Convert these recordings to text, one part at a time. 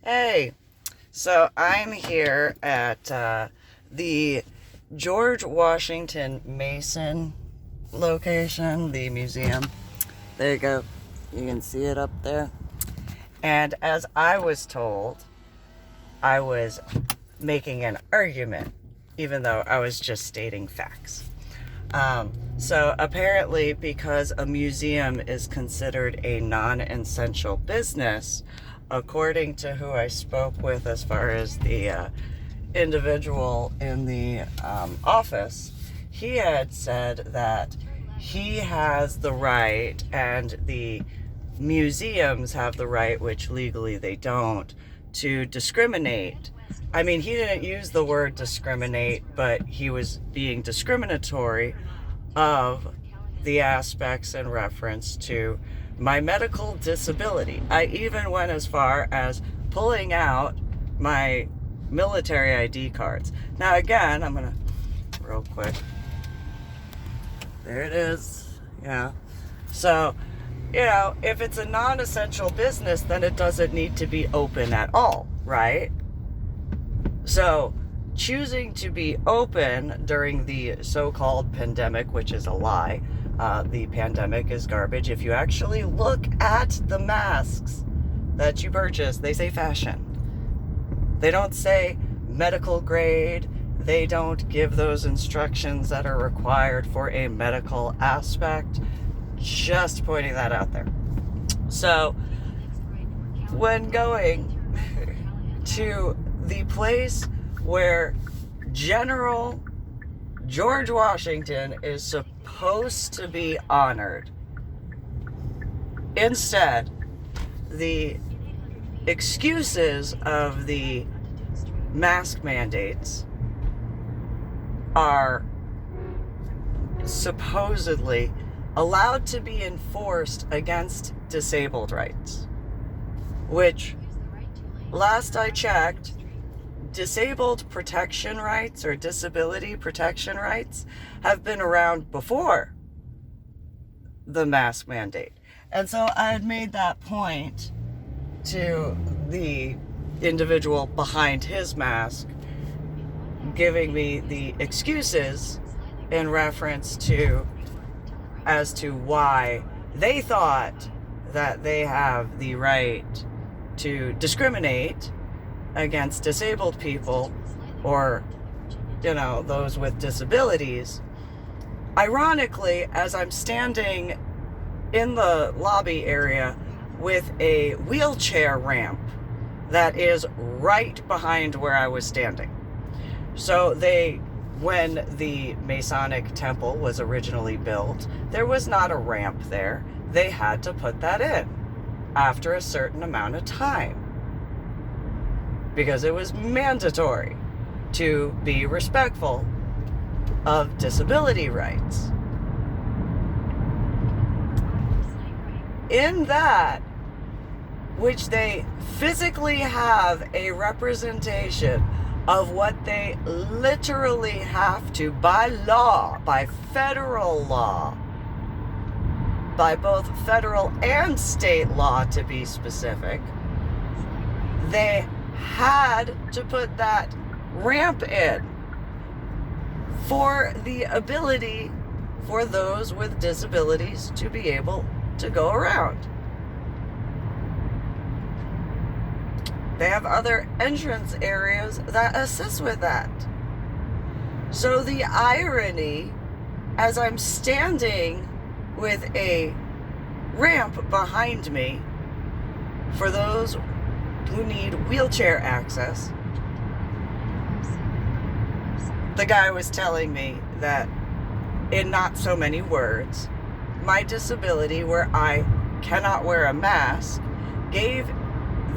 Hey, so I'm here at the George Washington Mason location, the museum. There you go. You can see it up there. And as I was told, I was making an argument, even though I was just stating facts. So apparently, because a museum is considered a non-essential business, according to who I spoke with as far as the individual in the office, he had said that he has the right and the museums have the right, which legally they don't, to discriminate. I mean, he didn't use the word discriminate, but he was being discriminatory of the aspects in reference to my medical disability. I even went as far as pulling out my military ID cards. Now, again, I'm gonna, real quick. There it is. Yeah. So, if it's a non-essential business, then it doesn't need to be open at all, right? So, choosing to be open during the so-called pandemic, which is a lie, the pandemic is garbage. If you actually look at the masks that you purchase, they say fashion. They don't say medical grade. They don't give those instructions that are required for a medical aspect. Just pointing that out there. So, when going to the place where General George Washington is supposed to be honored, instead, the excuses of the mask mandates are supposedly allowed to be enforced against disabled rights, which, last I checked, disabled protection rights or disability protection rights have been around before the mask mandate. And so I had made that point to the individual behind his mask, giving me the excuses in reference to as to why they thought that they have the right to discriminate against disabled people or, those with disabilities. Ironically, as I'm standing in the lobby area with a wheelchair ramp that is right behind where I was standing. So when the Masonic temple was originally built, there was not a ramp there. They had to put that in after a certain amount of time, because it was mandatory to be respectful of disability rights. In that, which they physically have a representation of what they literally have to, by law, by federal law, by both federal and state law to be specific, they had to put that ramp in for the ability for those with disabilities to be able to go around. They have other entrance areas that assist with that. So the irony, as I'm standing with a ramp behind me for those who need wheelchair access, the guy was telling me that, in not so many words, my disability, where I cannot wear a mask, gave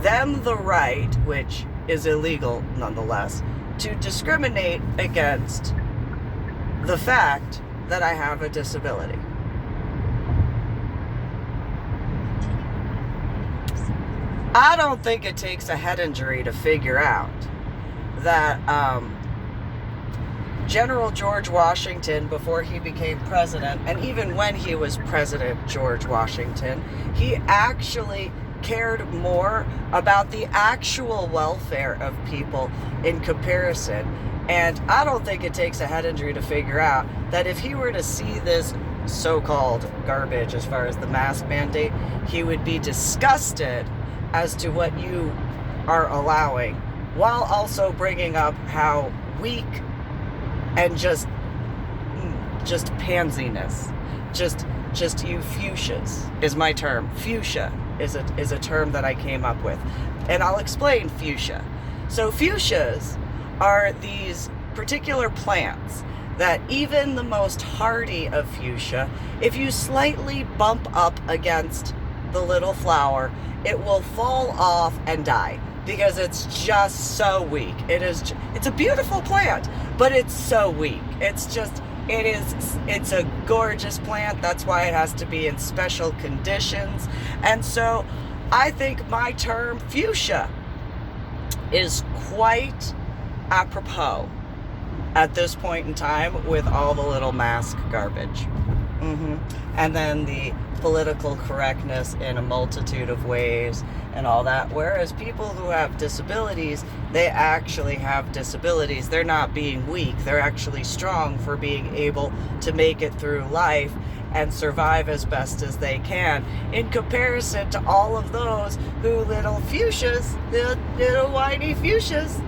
them the right, which is illegal nonetheless, to discriminate against the fact that I have a disability. I don't think it takes a head injury to figure out that General George Washington, before he became president, and even when he was President George Washington, he actually cared more about the actual welfare of people in comparison. And I don't think it takes a head injury to figure out that if he were to see this so-called garbage as far as the mask mandate, he would be disgusted as to what you are allowing, while also bringing up how weak and just pansiness, just you fuchsias is my term. Fuchsia is a term that I came up with, and I'll explain fuchsia. So fuchsias are these particular plants that even the most hardy of fuchsia, if you slightly bump up against the little flower, it will fall off and die because it's just so weak. It's a beautiful plant, but it's so weak. It's a gorgeous plant. That's why it has to be in special conditions. And so I think my term fuchsia is quite apropos at this point in time with all the little mask garbage. And then the political correctness in a multitude of ways and all that. Whereas people who have disabilities, they actually have disabilities. They're not being weak. They're actually strong for being able to make it through life and survive as best as they can, in comparison to all of those who little fuchsias, little whiny fuchsias,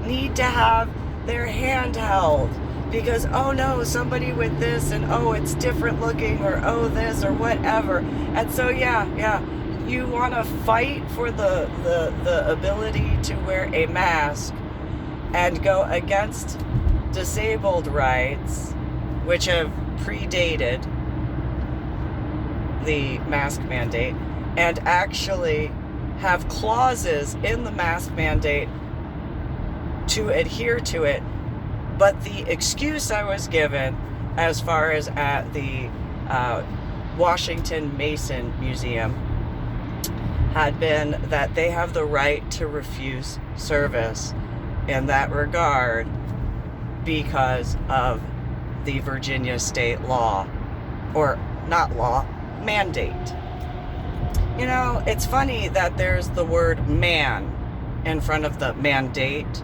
need to have their hand held because, oh no, somebody with this, and oh, it's different looking, or oh, this, or whatever. And so yeah, you want to fight for the ability to wear a mask and go against disabled rights, which have predated the mask mandate, and actually have clauses in the mask mandate to adhere to it. But the excuse I was given, as far as at the Washington Mason Museum, had been that they have the right to refuse service in that regard because of the Virginia state law, or not law, mandate. You know, it's funny that there's the word man in front of the mandate,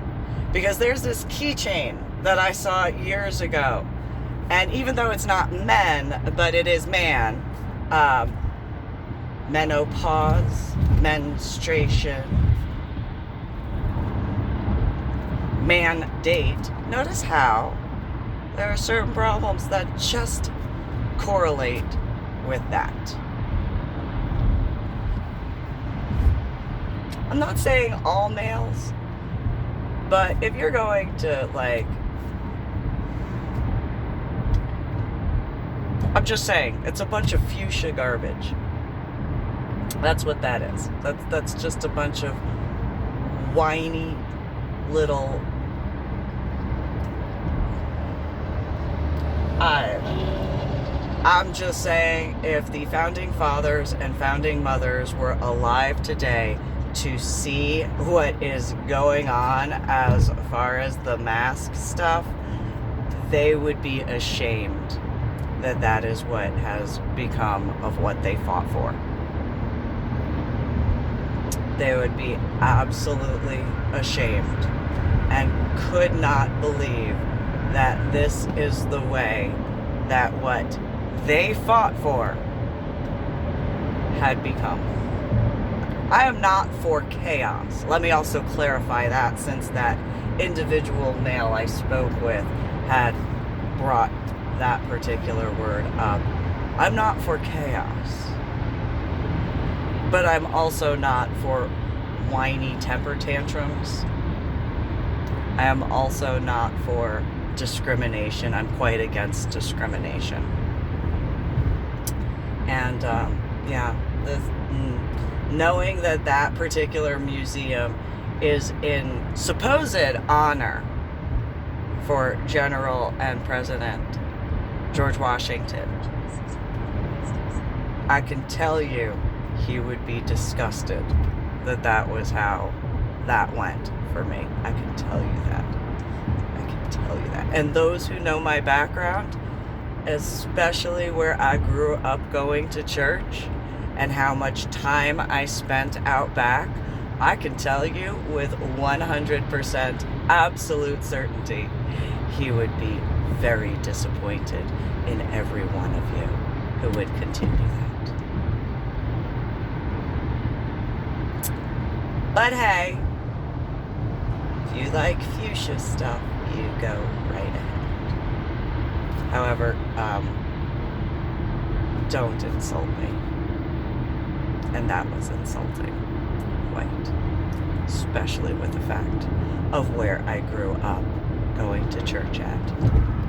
because there's this keychain that I saw years ago, and even though it's not men, but it is man, menopause, menstruation, mandate. Notice how there are certain problems that just correlate with that. I'm not saying all males, but if you're going to, like, I'm just saying, it's a bunch of fuchsia garbage. That's what that is. That's just a bunch of whiny little... I'm just saying, if the founding fathers and founding mothers were alive today to see what is going on as far as the mask stuff, they would be ashamed that that is what has become of what they fought for. They would be absolutely ashamed and could not believe that this is the way that what they fought for had become. I am not for chaos. Let me also clarify that, since that individual male I spoke with had brought that particular word up. I'm not for chaos, but I'm also not for whiny temper tantrums. I am also not for discrimination. I'm quite against discrimination. And knowing that that particular museum is in supposed honor for General and President George Washington, I can tell you he would be disgusted that that was how that went for me. I can tell you that. I can tell you that. And those who know my background, especially where I grew up going to church, and how much time I spent out back, I can tell you with 100% absolute certainty, he would be very disappointed in every one of you who would continue that. But hey, if you like fuchsia stuff, you go right ahead. However, don't insult me. And that was insulting, quite. Especially with the fact of where I grew up going to church at.